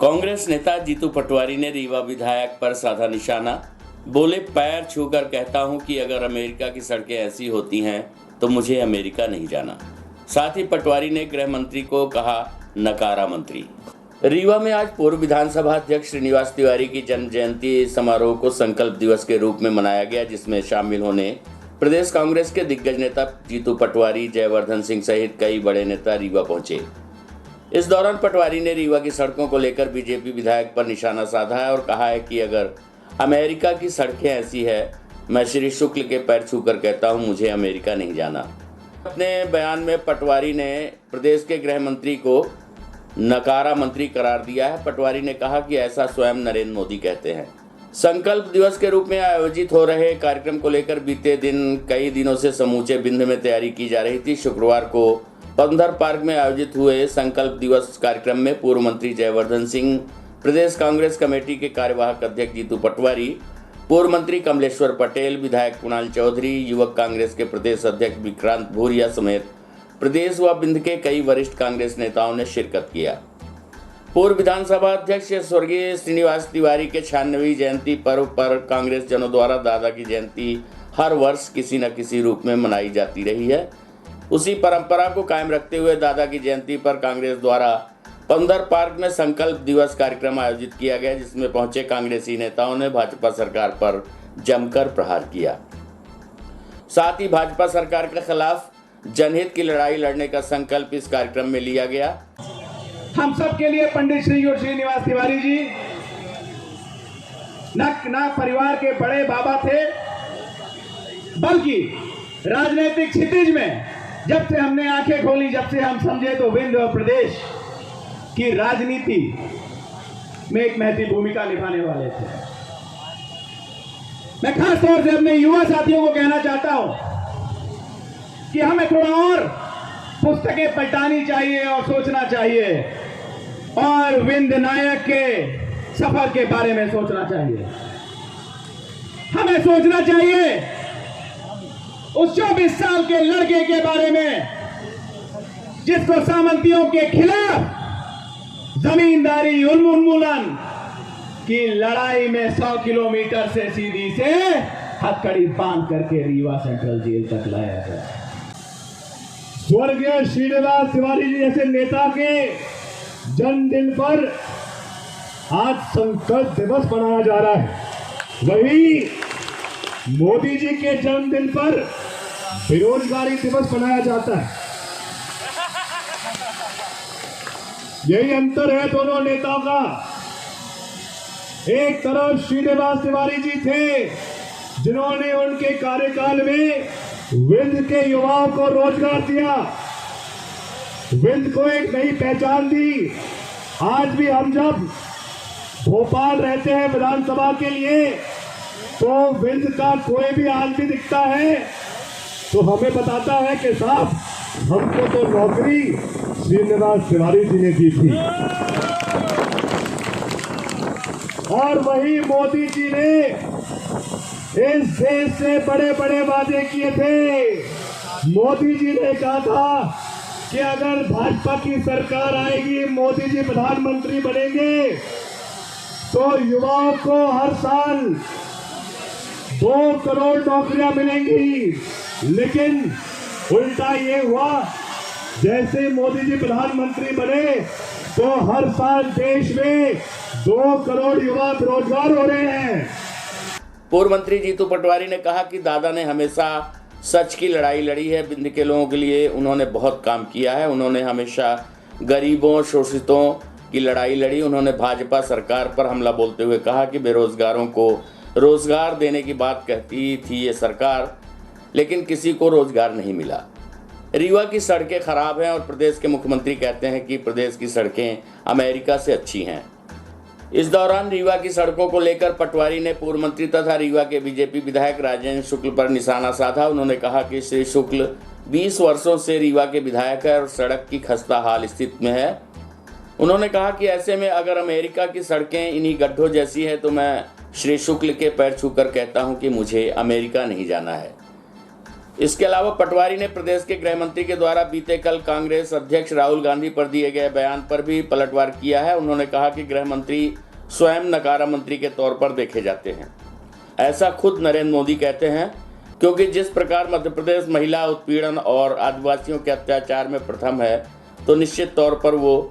कांग्रेस नेता जीतू पटवारी ने रीवा विधायक पर साधा निशाना। बोले, पैर छूकर कहता हूं कि अगर अमेरिका की सड़कें ऐसी होती हैं तो मुझे अमेरिका नहीं जाना। साथ ही पटवारी ने गृह मंत्री को कहा नकारा मंत्री। रीवा में आज पूर्व विधानसभा अध्यक्ष श्रीनिवास तिवारी की जन्म जयंती समारोह को संकल्प दिवस के रूप में मनाया गया, जिसमें शामिल होने प्रदेश कांग्रेस के दिग्गज नेता जीतू पटवारी, जयवर्धन सिंह सहित कई बड़े नेता रीवा पहुंचे। इस दौरान पटवारी ने रीवा की सड़कों को लेकर बीजेपी विधायक पर निशाना साधा है और कहा है कि अगर अमेरिका की सड़कें ऐसी है, मैं श्री शुक्ल के पैर छूकर कहता हूं मुझे अमेरिका नहीं जाना। अपने बयान में पटवारी ने प्रदेश के गृह मंत्री को नकारा मंत्री करार दिया है। पटवारी ने कहा कि ऐसा स्वयं नरेंद्र मोदी कहते हैं। संकल्प दिवस के रूप में आयोजित हो रहे कार्यक्रम को लेकर बीते दिन कई दिनों से समूचे बिंद में तैयारी की जा रही थी। शुक्रवार को पंधर पार्क में आयोजित हुए संकल्प दिवस कार्यक्रम में पूर्व मंत्री जयवर्धन सिंह, प्रदेश कांग्रेस कमेटी के कार्यवाहक अध्यक्ष जीतू पटवारी, पूर्व मंत्री कमलेश्वर पटेल, विधायक कुणाल चौधरी, युवक कांग्रेस के प्रदेश अध्यक्ष विक्रांत भूरिया समेत प्रदेश व बिंद के कई वरिष्ठ कांग्रेस नेताओं ने शिरकत किया। पूर्व विधानसभा अध्यक्ष स्वर्गीय श्रीनिवास तिवारी के 96वीं जयंती पर्व पर कांग्रेस जनों द्वारा दादा की जयंती हर वर्ष किसी न किसी रूप में मनाई जाती रही है। उसी परंपरा को कायम रखते हुए दादा की जयंती पर कांग्रेस द्वारा पंधर पार्क में संकल्प दिवस कार्यक्रम आयोजित किया गया, जिसमें पहुंचे कांग्रेसी नेताओं ने भाजपा सरकार पर जमकर प्रहार किया। साथ ही भाजपा सरकार के खिलाफ जनहित की लड़ाई लड़ने का संकल्प इस कार्यक्रम में लिया गया। हम सब के लिए पंडित श्री और श्रीनिवास तिवारी जी न परिवार के बड़े बाबा थे, बल्कि राजनीतिक क्षितिज में जब से हमने आंखें खोली, जब से हम समझे तो विंध्य और प्रदेश की राजनीति में एक महत्वपूर्ण भूमिका निभाने वाले थे। मैं खास तौर से अपने युवा साथियों को कहना चाहता हूं कि हमें थोड़ा और पुस्तकें पलटानी चाहिए और सोचना चाहिए और विंध्य नायक के सफर के बारे में सोचना चाहिए। हमें सोचना चाहिए उस 24 साल के लड़के के बारे में जिसको सामंतियों के खिलाफ जमींदारी उन्मूलन की लड़ाई में 100 किलोमीटर से सीधी से हथकड़ी बांध करके रीवा सेंट्रल जेल तक लाया गया। स्वर्गीय श्रीनिवास तिवारी जी जैसे नेता के जन्मदिन पर आज संकल्प दिवस मनाया जा रहा है। वही मोदी जी के जन्मदिन पर बेरोजगारी दिवस मनाया जाता है। यही अंतर है दोनों नेताओं का। एक तरफ श्रीनिवास तिवारी जी थे जिन्होंने उनके कार्यकाल में विंध्य के युवाओं को रोजगार दिया, विंध्य को एक नई पहचान दी। आज भी हम जब भोपाल रहते हैं विधानसभा के लिए, तो विंध्य का कोई भी आदमी दिखता है तो हमें बताता है कि साहब हमको तो नौकरी श्रीनिवास तिवारी जी ने दी थी। और वही मोदी जी ने इस देश से बड़े बड़े वादे किए थे। मोदी जी ने कहा था कि अगर भाजपा की सरकार आएगी, मोदी जी प्रधानमंत्री बनेंगे, तो युवाओं को हर साल 2 करोड़ नौकरियां मिलेंगी। लेकिन उल्टा ये हुआ, जैसे मोदी जी प्रधानमंत्री बने तो हर साल देश में 2 करोड़ युवा बेरोजगार हो रहे हैं। पूर्व मंत्री जीतू पटवारी ने कहा कि दादा ने हमेशा सच की लड़ाई लड़ी है। बिंद के लोगों के लिए उन्होंने बहुत काम किया है। उन्होंने हमेशा गरीबों, शोषितों की लड़ाई लड़ी। उन्होंने भाजपा सरकार पर हमला बोलते हुए कहा कि बेरोजगारों को रोजगार देने की बात कहती थी ये सरकार, लेकिन किसी को रोजगार नहीं मिला। रीवा की सड़कें खराब हैं और प्रदेश के मुख्यमंत्री कहते हैं कि प्रदेश की सड़कें अमेरिका से अच्छी हैं। इस दौरान रीवा की सड़कों को लेकर पटवारी ने पूर्व मंत्री तथा रीवा के बीजेपी विधायक राजेंद्र शुक्ल पर निशाना साधा। उन्होंने कहा कि श्री शुक्ल 20 वर्षों से रीवा के विधायक है और सड़क की खस्ता हाल स्थिति में है। उन्होंने कहा कि ऐसे में अगर अमेरिका की सड़कें इन्हीं गड्ढों जैसी है तो मैं श्री शुक्ल के पैर छूकर कहता हूं कि मुझे अमेरिका नहीं जाना है। इसके अलावा पटवारी ने प्रदेश के गृह मंत्री के द्वारा बीते कल कांग्रेस अध्यक्ष राहुल गांधी पर दिए गए बयान पर भी पलटवार किया है। उन्होंने कहा कि गृह मंत्री स्वयं नकारा मंत्री के तौर पर देखे जाते हैं। ऐसा खुद नरेंद्र मोदी कहते हैं, क्योंकि जिस प्रकार मध्य प्रदेश महिला उत्पीड़न और आदिवासियों के अत्याचार में प्रथम है, तो निश्चित तौर पर वो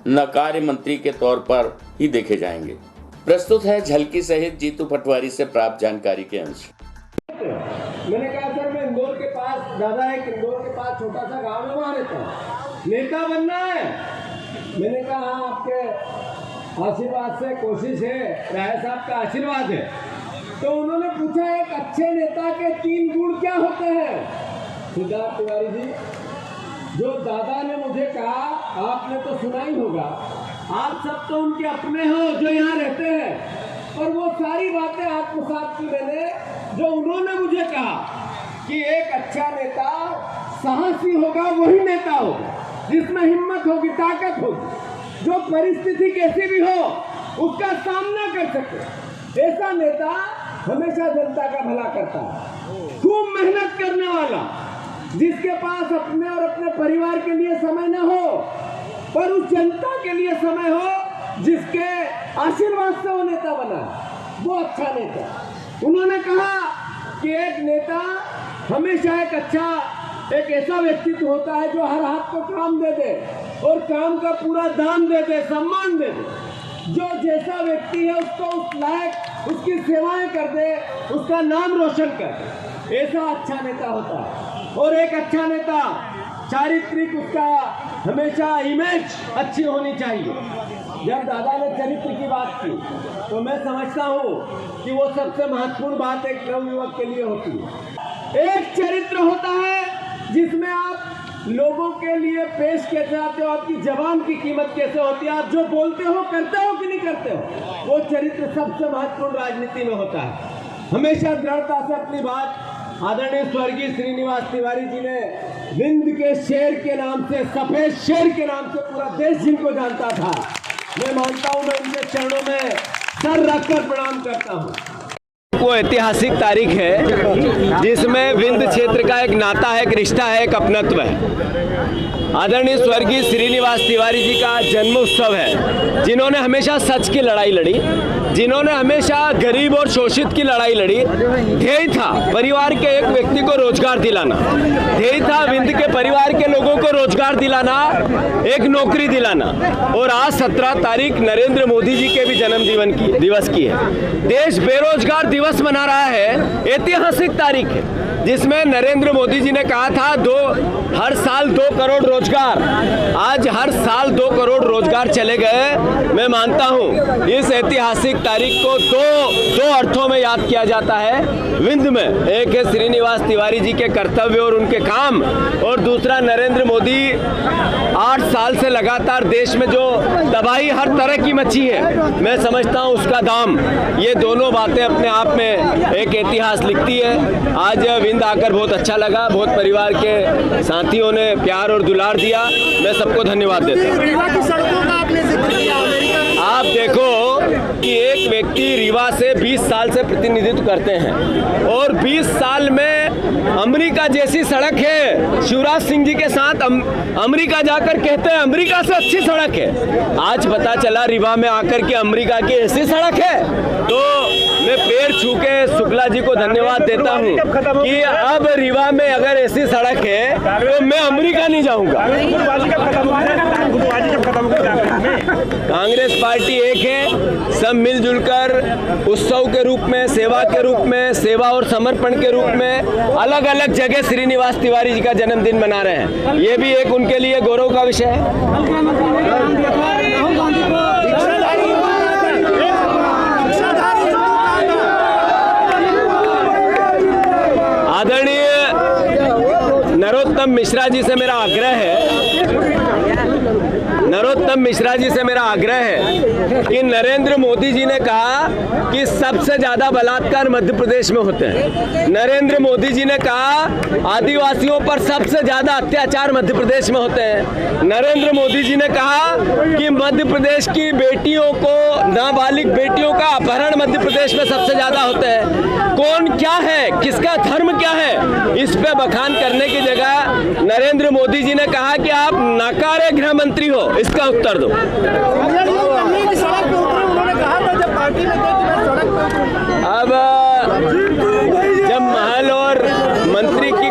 नकारे मंत्री के तौर पर ही देखे जाएंगे। प्रस्तुत है झलकी सहित जीतू पटवारी से प्राप्त जानकारी के अंश। मैंने कहा सर मैं इंदौर के पास, दादा एक इंदौर के पास छोटा सा गांव है, वहाँ रहता हूँ, नेता बनना है। मैंने कहा हाँ, आपके आशीर्वाद से कोशिश है, राय साहब का आशीर्वाद है। तो उन्होंने पूछा एक अच्छे नेता के 3 गुण क्या होते हैं? सिद्धार्थ तिवारी जी, जो दादा ने मुझे कहा, आपने तो सुना ही होगा, आप सब तो उनके अपने हो जो यहाँ रहते हैं, और वो सारी बातें आत्मसात की मैंने, जो उन्होंने मुझे कहा कि एक अच्छा नेता साहसी होगा, वही नेता होगा जिसमें हिम्मत होगी, ताकत होगी, जो परिस्थिति कैसी भी हो उसका सामना कर सके। ऐसा नेता हमेशा जनता का भला करता है, खूब मेहनत करने वाला, जिसके पास अपने और अपने परिवार के लिए समय न हो, पर उस जनता के लिए समय हो, जिसके आशीर्वाद से वो नेता बना, वो अच्छा नेता। उन्होंने कहा कि एक नेता हमेशा एक ऐसा व्यक्तित्व होता है जो हर हाथ को काम दे दे और काम का पूरा दान दे दे, सम्मान दे दे। जो जैसा व्यक्ति है उसको उस लायक उसकी सेवाएं कर दे, उसका नाम रोशन कर दे, ऐसा अच्छा नेता होता है। और एक अच्छा नेता चारित्रिक, उसका हमेशा इमेज अच्छी होनी चाहिए। जब दादा ने चरित्र की बात की तो मैं समझता हूँ कि वो सबसे महत्वपूर्ण बात एक नवयुवक के लिए होती है। एक चरित्र होता है जिसमें आप लोगों के लिए पेश कैसे आते हो, आपकी जबान की कीमत कैसे होती है, आप जो बोलते हो करते हो कि नहीं करते हो, वो चरित्र सबसे महत्वपूर्ण राजनीति में होता है। हमेशा दृढ़ता से अपनी बात, आदरणीय स्वर्गीय श्रीनिवास तिवारी जी ने विंध्य के शेर के नाम से, सफेद शेर के नाम से पूरा देश जिनको जानता था, मैं मानता हूं, मैं उनके चरणों में सर रखकर प्रणाम करता हूं। वो ऐतिहासिक तारीख है जिसमें विंध्य क्षेत्र का एक नाता है, एक रिश्ता है, एक अपनत्व है। आदरणीय स्वर्गीय श्रीनिवास तिवारी जी का जन्म उत्सव है, जिन्होंने हमेशा सच की लड़ाई लड़ी, जिन्होंने हमेशा गरीब और शोषित की लड़ाई लड़ी। ध्येय था परिवार के एक व्यक्ति को रोजगार दिलाना, ध्येय था विंध्य के परिवार के लोगों को रोजगार दिलाना, एक नौकरी दिलाना। और आज 17 तारीख नरेंद्र मोदी जी के भी जन्म दिवस की है। देश बेरोजगार दिवस मना रहा है, ऐतिहासिक तारीख है जिसमें नरेंद्र मोदी जी ने कहा था हर साल 2 करोड़ रोजगार। आज हर साल 2 करोड़ रोजगार चले गए। मैं मानता हूं इस ऐतिहासिक तारीख को दो अर्थों में याद किया जाता है। विंध्य में एक है श्रीनिवास तिवारी जी के कर्तव्य और उनके काम, और दूसरा नरेंद्र मोदी 8 साल से लगातार देश में जो तबाही हर तरह की मची है, मैं समझता हूं उसका दाम। ये दोनों बातें अपने आप में एक इतिहास लिखती है। आज विंध्य आकर बहुत अच्छा लगा, बहुत परिवार के साथियों ने प्यार और दुलार दिया, मैं सबको धन्यवाद देता हूँ। आप देखो कि एक व्यक्ति रीवा से 20 साल से प्रतिनिधित्व करते हैं और 20 साल में अमेरिका जैसी सड़क है, शिवराज सिंह जी के साथ अमेरिका जाकर कहते हैं अमेरिका से अच्छी सड़क है। आज पता चला रीवा में आकर के अमेरिका की ऐसी सड़क है। तो मैं पैर छू के शुक्ला जी को धन्यवाद देता हूं कि अब रीवा में अगर ऐसी सड़क है तो मैं अमेरिका नहीं जाऊंगा। कांग्रेस पार्टी एक है, सब मिलजुल कर उत्सव के रूप में, सेवा के रूप में, सेवा और समर्पण के रूप में अलग अलग जगह श्रीनिवास तिवारी जी का जन्मदिन मना रहे हैं। ये भी एक उनके लिए गौरव का विषय है। आदरणीय नरोत्तम मिश्रा जी से मेरा आग्रह है, नरोत्तम मिश्रा जी से मेरा आग्रह है कि नरेंद्र मोदी जी ने कहा कि सबसे ज्यादा बलात्कार मध्य प्रदेश में होते हैं। नरेंद्र मोदी जी ने कहा आदिवासियों पर सबसे ज्यादा अत्याचार मध्य प्रदेश में होते हैं। नरेंद्र मोदी जी ने कहा कि मध्य प्रदेश की बेटियों को, नाबालिग बेटियों का अपहरण मध्य प्रदेश में सबसे ज्यादा होता है। कौन क्या है, किसका धर्म क्या है, इस पे बखान करने की जगह नरेंद्र मोदी जी ने कहा कि आप नाकारे गृह मंत्री हो, इसका उत्तर दो। अब जब महल और मंत्री की